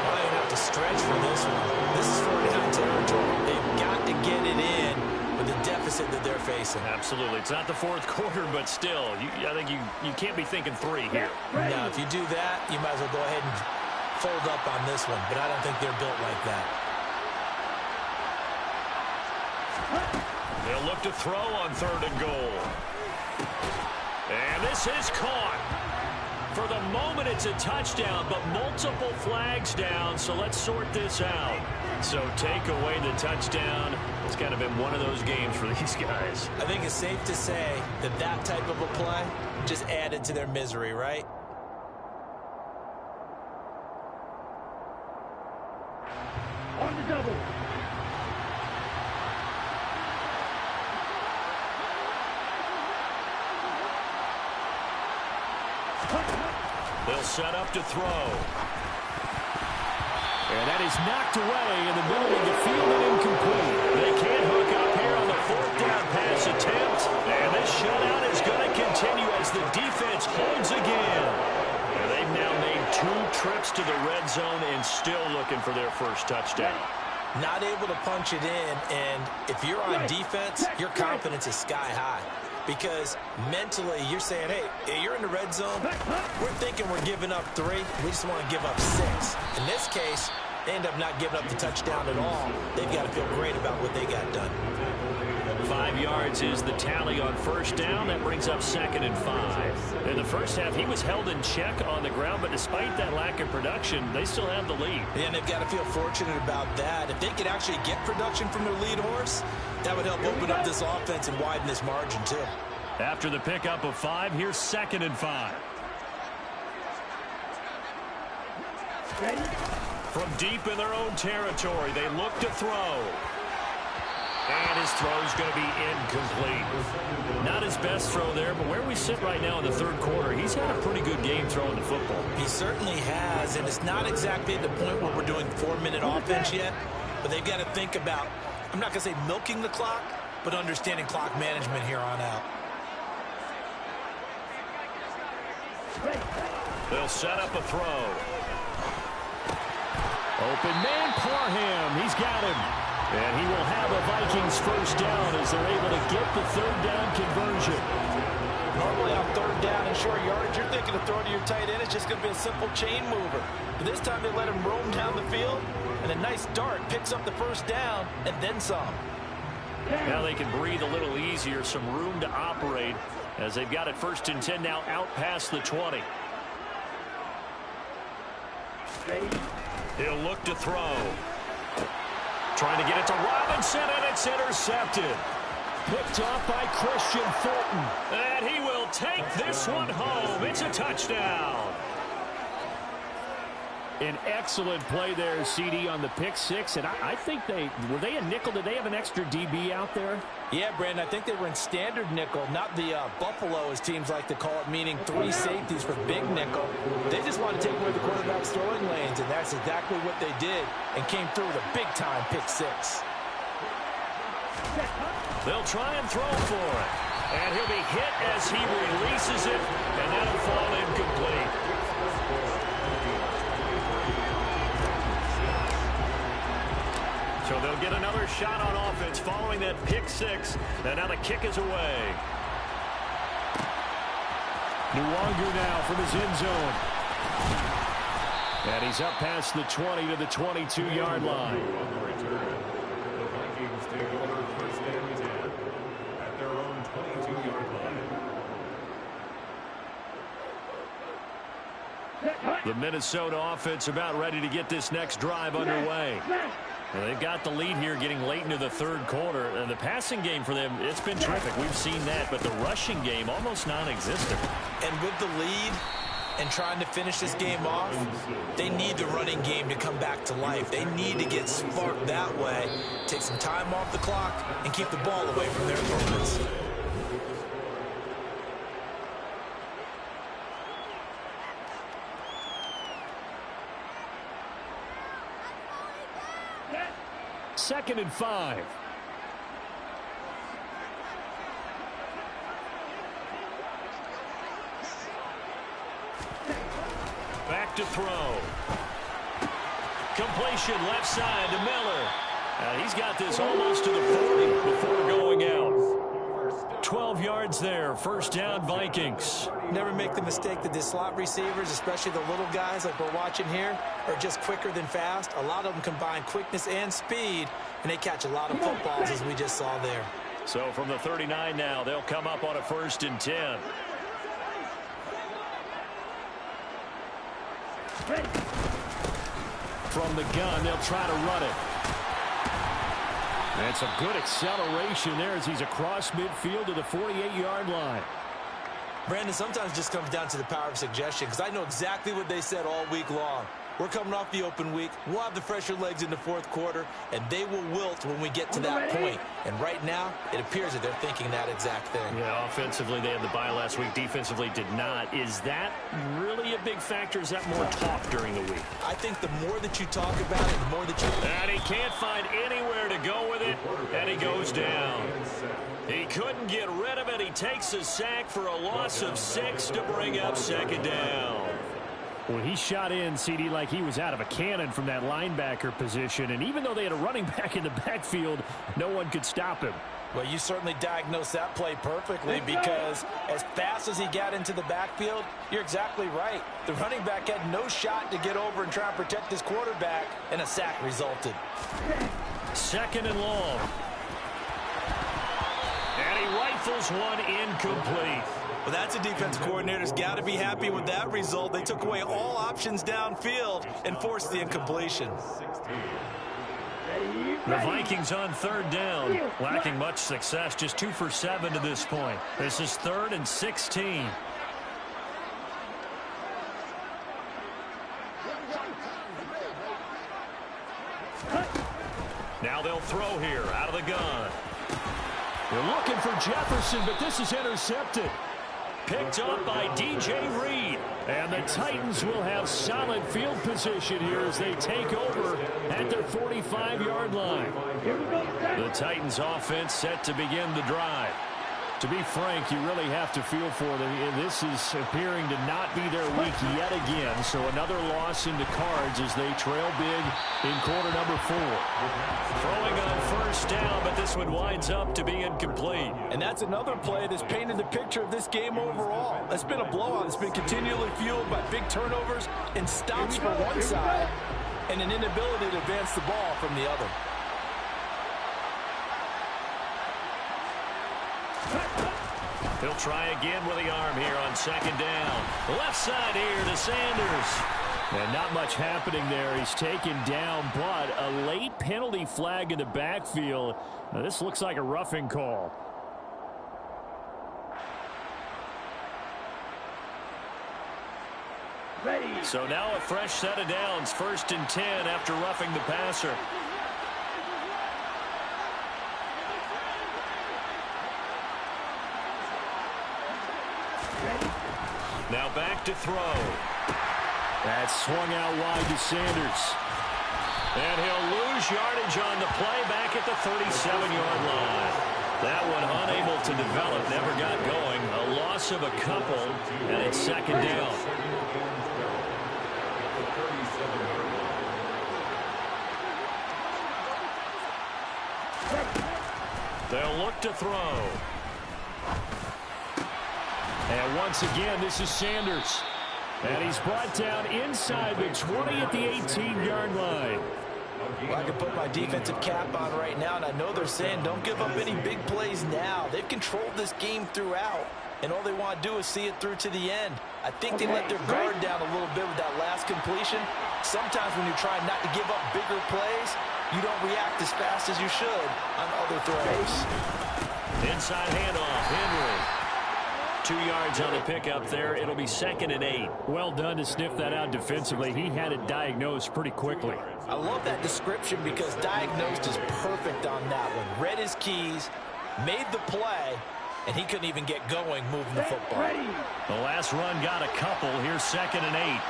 Well, they have to stretch for this one. This is 4-down territory. They've got to get it in with the deficit that they're facing. Absolutely. It's not the fourth quarter, but still, I think you can't be thinking 3 here. Now, if you do that, you might as well go ahead and fold up on this one. But I don't think they're built like that. They'll look to throw on third and goal. And this is caught. For the moment, it's a touchdown, but multiple flags down, so let's sort this out. So take away the touchdown. It's kind of been one of those games for these guys. I think it's safe to say that that type of a play just added to their misery, right? On the double. They'll set up to throw. And that is knocked away in the middle of the field and incomplete. They can't hook up here on the 4th down pass attempt. And this shutout is going to continue as the defense holds again. And they've now made 2 trips zone and still looking for their first touchdown. Not able to punch it in, and if you're on defense, your confidence is sky high. Because mentally, you're saying, hey, you're in the red zone. We're thinking we're giving up 3. We just want to give up 6. In this case, they end up not giving up the touchdown at all. They've got to feel great about what they got done. 5 yards is the tally on first down. That brings up 2nd and 5. In the first half, he was held in check on the ground, but despite that lack of production, they still have the lead. And they've got to feel fortunate about that. If they could actually get production from their lead horse, that would help open up this offense and widen this margin, too. After the pickup of 5, here's 2nd and 5. From deep in their own territory, they look to throw. And his throw's going to be incomplete. Not his best throw there, but where we sit right now in the third quarter, he's had a pretty good game throwing the football. He certainly has, and it's not exactly at the point where we're doing 4-minute offense yet, but they've got to think about, I'm not going to say milking the clock, but understanding clock management here on out. They'll set up a throw. Open man, Parham. He's got him. And he will have a Vikings first down as they're able to get the third down conversion. Normally on third down and short yardage, you're thinking to throw to your tight end. It's just going to be a simple chain mover. But this time they let him roam down the field, and a nice dart picks up the first down and then some. Now they can breathe a little easier, some room to operate as they've got it 1st and 10 now out past the 20. He'll look to throw. Trying to get it to Robinson, and it's intercepted. Picked off by Christian Fulton. And he will take this one home. It's a touchdown. An excellent play there, CD, on the pick 6. And I think were they a nickel? Did they have an extra DB out there? Yeah, Brandon, I think they were in standard nickel, not the Buffalo, as teams like to call it, meaning 3 safeties for big nickel. They just want to take away the quarterback's throwing lanes, and that's exactly what they did and came through with a big-time pick 6. They'll try and throw for it. And he'll be hit as he releases it, and that'll fall incomplete. So they'll get another shot on offense following that pick 6. And now the kick is away. Nwangu now from his end zone. And he's up past the 20 to the 22-yard line. The Minnesota offense about ready to get this next drive underway. Well, they've got the lead here getting late into the third quarter. And the passing game for them, it's been terrific. We've seen that, but the rushing game almost non-existent. And with the lead and trying to finish this game off, they need the running game to come back to life. They need to get sparked that way, take some time off the clock, and keep the ball away from their opponents. Second and 5. Back to throw. Completion left side to Miller. He's got this almost to the 40 before going out. 12 yards there. First down, Vikings. Never make the mistake that the slot receivers, especially the little guys like we're watching here, are just quicker than fast. A lot of them combine quickness and speed, and they catch a lot of footballs, as we just saw there. So from the 39 now, they'll come up on a 1st and 10. From the gun, they'll try to run it. And some good acceleration there as he's across midfield to the 48-yard line. Brandon, sometimes it just comes down to the power of suggestion, because I know exactly what they said all week long. We're coming off the open week. We'll have the fresher legs in the fourth quarter, and they will wilt when we get to that point. And right now, it appears that they're thinking that exact thing. Yeah, offensively, they had the bye last week. Defensively, did not. Is that really a big factor? Is that more talk during the week? I think the more that you talk about it, the more that you... And he can't find anywhere to go with it, and he goes down. He couldn't get rid of it. He takes a sack for a loss of 6 to bring up 2nd down. Well, he shot in, CD, like he was out of a cannon from that linebacker position. And even though they had a running back in the backfield, no one could stop him. Well, you certainly diagnosed that play perfectly because as fast as he got into the backfield, you're exactly right. The running back had no shot to get over and try and protect his quarterback, and a sack resulted. 2nd and long. And he rifles one incomplete. Well, that's a defense coordinator's got to be happy with that result. They took away all options downfield and forced the incompletion. The Vikings on 3rd down, lacking much success, just 2 for 7 to this point. This is 3rd and 16. Now they'll throw here out of the gun. They're looking for Jefferson, but this is intercepted. Picked up by DJ Reed. And the Titans will have solid field position here as they take over at their 45-yard line. The Titans offense set to begin the drive. To be frank, you really have to feel for them. This is appearing to not be their week yet again. So another loss in the cards as they trail big in quarter number 4. Throwing on 1st down, but this one winds up to be incomplete. And that's another play that's painted the picture of this game overall. It's been a blowout. It's been continually fueled by big turnovers and stops for one side and an inability to advance the ball from the other. He'll try again with the arm here on 2nd down. Left side here to Sanders. And not much happening there. He's taken down, but a late penalty flag in the backfield. Now, this looks like a roughing call. So now a fresh set of downs. 1st and 10 after roughing the passer. Now back to throw. That swung out wide to Sanders. And he'll lose yardage on the play back at the 37-yard line. That one unable to develop, never got going. A loss of a couple, and it's 2nd down. They'll look to throw. And once again, this is Sanders. And he's brought down inside the 20 at the 18-yard line. Well, I can put my defensive cap on right now, and I know they're saying don't give up any big plays now. They've controlled this game throughout, and all they want to do is see it through to the end. I think they let their guard down a little bit with that last completion. Sometimes when you're trying not to give up bigger plays, you don't react as fast as you should on other throws. Inside handoff, Henry. 2 yards on the pickup there. It'll be 2nd and 8. Well done to sniff that out defensively. He had it diagnosed pretty quickly. I love that description because diagnosed is perfect on that one. Read his keys, made the play, and he couldn't even get going moving the football. The last run got a couple. Here's 2nd and 8.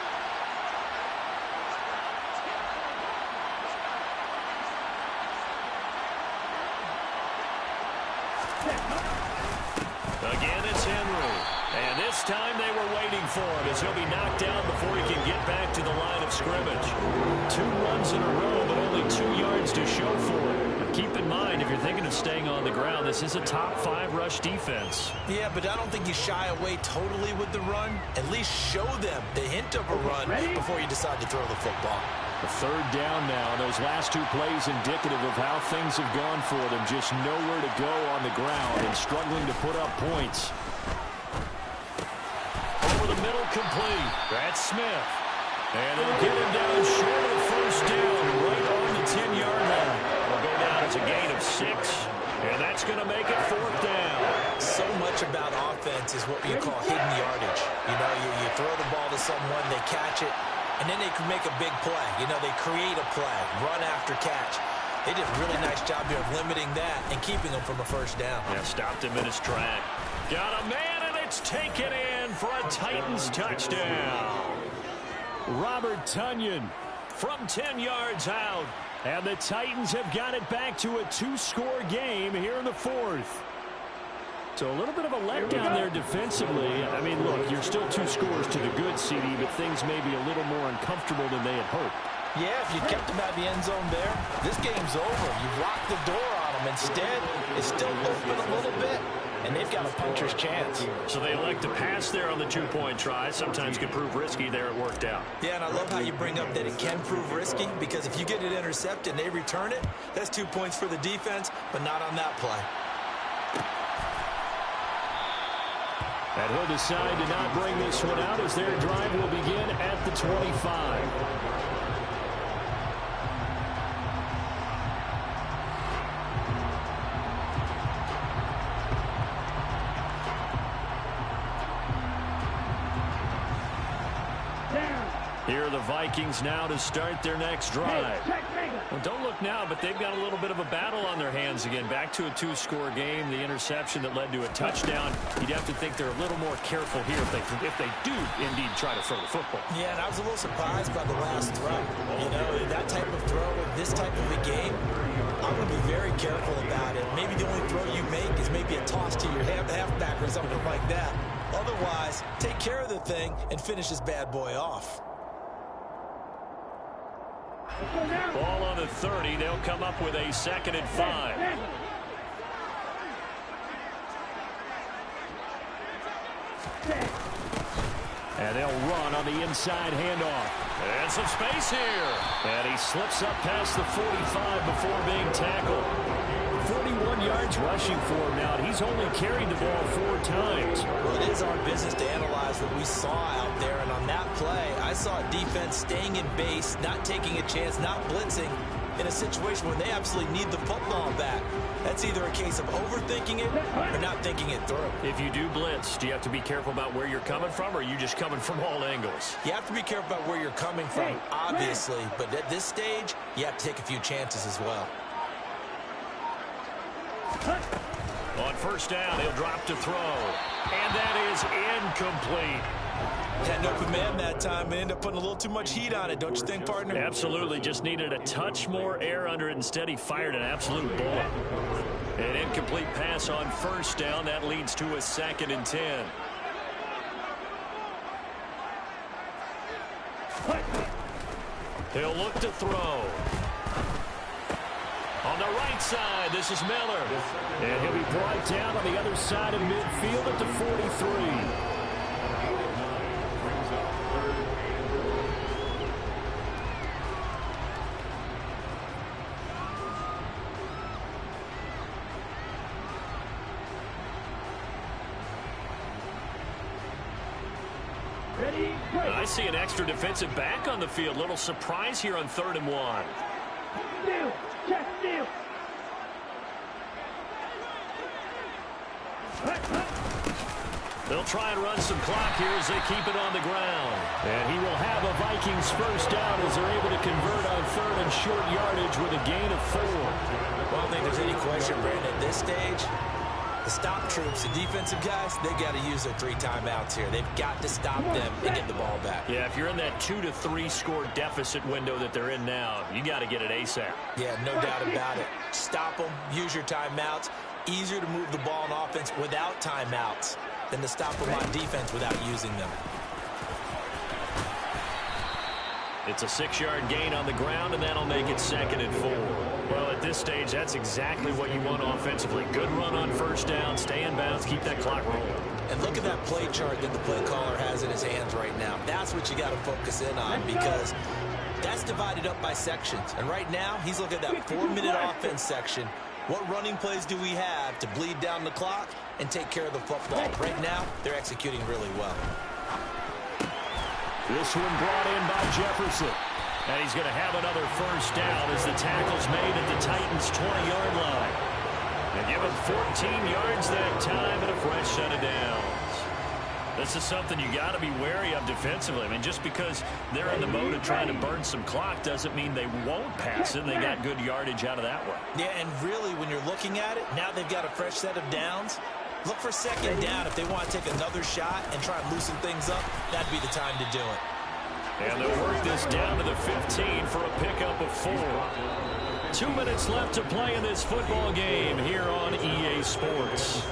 Again, it's Henry. And this time they were waiting for him as he'll be knocked down before he can get back to the line of scrimmage. 2 runs in a row, but only 2 yards to show for it. But keep in mind, if you're thinking of staying on the ground, this is a top 5 rush defense. Yeah, but I don't think you shy away totally with the run. At least show them the hint of a run before you decide to throw the football. A 3rd down now. Those last 2 plays indicative of how things have gone for them. Just nowhere to go on the ground and struggling to put up points. Over the middle, complete. That's Smith. And they'll get him down short of the 1st down, right on the 10-yard line. Will go down as a gain of 6, and that's going to make it 4th down. So much about offense is what you call hidden yardage. You know, you throw the ball to someone, they catch it, and then they can make a big play. You know, they create a play, run after catch. They did a really nice job here of limiting that and keeping them from a 1st down. Yeah, stopped him in his track. Got a man, and it's taken in for a Titans touchdown. Robert Tonyan from 10 yards out. And the Titans have got it back to a 2-score game here in the 4th. So a little bit of a letdown there defensively. I mean, look, you're still 2 scores to the good, CD, but things may be a little more uncomfortable than they had hoped. Yeah, if you kept him out of the end zone there, this game's over. You've locked the door on him. Instead, it's still open a little bit, and they've got a puncher's chance. So they elect to pass there on the 2-point try. Sometimes could prove risky. There it worked out. Yeah, and I love how you bring up that it can prove risky, because if you get it intercepted and they return it, that's 2 points for the defense, but not on that play. And he'll decide to not bring this one out as their drive will begin at the 25. Here are the Vikings now to start their next drive. Well, don't look now, but they've got a little bit of a battle on their hands again. Back to a 2-score game. The interception that led to a touchdown. You'd have to think they're a little more careful here if they do indeed try to throw the football. Yeah, and I was a little surprised by the last throw. You know, that type of throw in this type of a game, I'm going to be very careful about it. Maybe the only throw you make is maybe a toss to your halfback or something like that. Otherwise, take care of the thing and finish this bad boy off. Ball on the 30. They'll come up with a 2nd and 5. And they'll run on the inside handoff. And some space here. And he slips up past the 45 before being tackled. 41 yards rushing for him now. He's only carried the ball 4 times. Well, it is our business to analyze what we saw out there. And on that play, I saw a defense staying in base, not taking a chance, not blitzing in a situation where they absolutely need the football back. That's either a case of overthinking it or not thinking it through. If you do blitz, do you have to be careful about where you're coming from, or are you just coming from all angles? You have to be careful about where you're coming from, obviously. But at this stage, you have to take a few chances as well. On 1st down, he'll drop to throw. And that is incomplete. Had an open man that time and ended up putting a little too much heat on it, don't you think, partner? Absolutely. Just needed a touch more air under it. Instead, he fired an absolute bullet. An incomplete pass on 1st down. That leads to a 2nd and 10. He'll look to throw. On the right side, this is Miller. And he'll be brought down on the other side of midfield at the 43. I see an extra defensive back on the field. Little surprise here on 3rd and 1. Steal. Check steal. They'll try and run some clock here as they keep it on the ground. And he will have a Vikings 1st down as they're able to convert on 3rd and short yardage with a gain of 4. Well, I don't think there's any question, Brandon, at this stage. The stop troops, the defensive guys, they got to use their 3 timeouts here. They've got to stop them and get the ball back. Yeah, if you're in that 2 to 3 score deficit window that they're in now, you got to get it ASAP. Yeah, no doubt about it. Stop them, use your timeouts. Easier to move the ball on offense without timeouts than to stop them on defense without using them. It's a 6-yard gain on the ground, and that'll make it 2nd and 4. Well, at this stage, that's exactly what you want offensively. Good run on 1st down, stay in bounds, keep that clock rolling. And look at that play chart that the play caller has in his hands right now. That's what you got to focus in on, because that's divided up by sections. And right now, he's looking at that 4-minute offense section. What running plays do we have to bleed down the clock and take care of the football? Right now, they're executing really well. This one brought in by Jefferson. And he's going to have another 1st down as the tackle's made at the Titans' 20-yard line. They give him 14 yards that time and a fresh set of downs. This is something you got to be wary of defensively. I mean, just because they're in the mode of trying to burn some clock doesn't mean they won't pass it. They got good yardage out of that one. Yeah, and really, when you're looking at it, now they've got a fresh set of downs. Look for 2nd down. If they want to take another shot and try and loosen things up, that'd be the time to do it. And they'll work this down to the 15 for a pickup of 4. 2 minutes left to play in this football game here on EA Sports.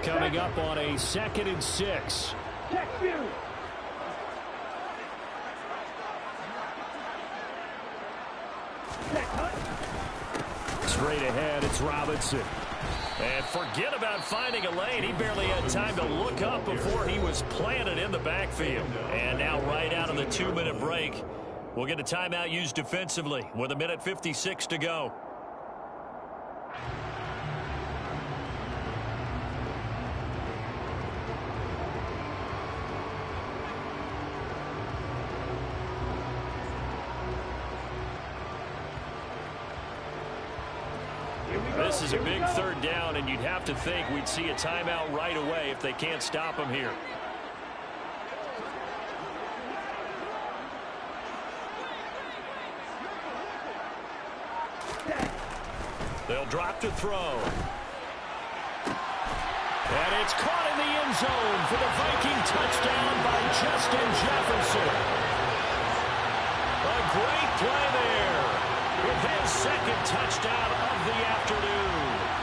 Coming up on a 2nd and 6. Check view. Check hunt. Straight ahead, it's Robinson. And forget about finding a lane. He barely had time to look up before he was planted in the backfield. And now right out of the 2-minute break, we'll get a timeout used defensively with 1:56 to go. This is a big 3rd down, and you'd have to think we'd see a timeout right away if they can't stop him here. They'll drop to throw. And it's caught in the end zone for the Viking touchdown by Justin Jefferson. A great play there with his 2nd touchdown of the afternoon.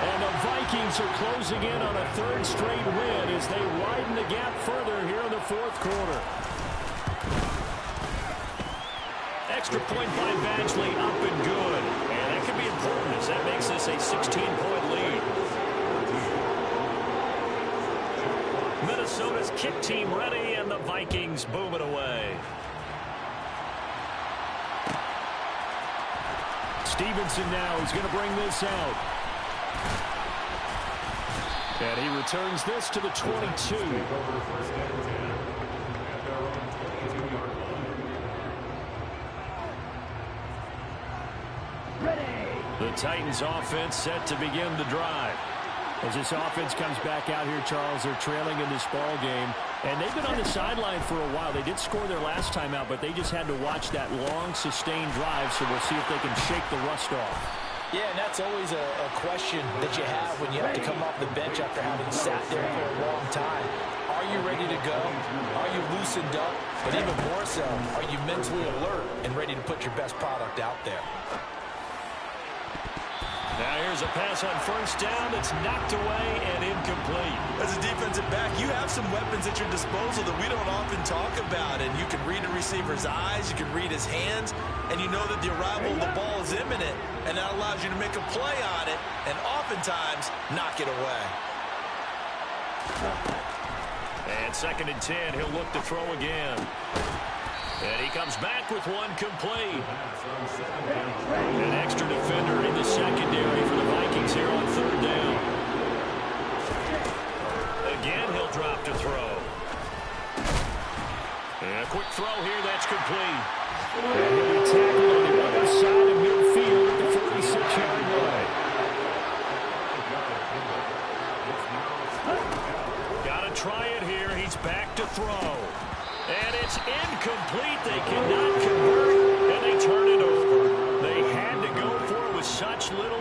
And the Vikings are closing in on a 3rd straight win as they widen the gap further here in the 4th quarter. Extra point by Badgley, up and good. And that could be important as that makes this a 16-point lead. Minnesota's kick team ready, and the Vikings boom it away. Stevenson now is going to bring this out. And he returns this to the 22. The Titans offense set to begin the drive. As this offense comes back out here, Charles, they're trailing in this ball game. And they've been on the sideline for a while. They did score their last time out, but they just had to watch that long, sustained drive, so we'll see if they can shake the rust off. Yeah, and that's always a question that you have when you have to come off the bench after having sat there for a long time. Are you ready to go? Are you loosened up? But even more so, are you mentally alert and ready to put your best product out there? Now here's a pass on 1st down that's knocked away and incomplete. As a defensive back, you have some weapons at your disposal that we don't often talk about. And you can read a receiver's eyes, you can read his hands, and you know that the arrival of the ball is imminent. And that allows you to make a play on it and oftentimes knock it away. And 2nd and 10, he'll look to throw again. And he comes back with one complete. An extra defender in the secondary for the Vikings here on 3rd down. Again, he'll drop to throw. And a quick throw here, that's complete. And he'll be tackled on the other side of midfield at the 46-yard line. Got to try it here. He's back to throw. And it's incomplete. They cannot convert, and they turn it over. They had to go for it with such little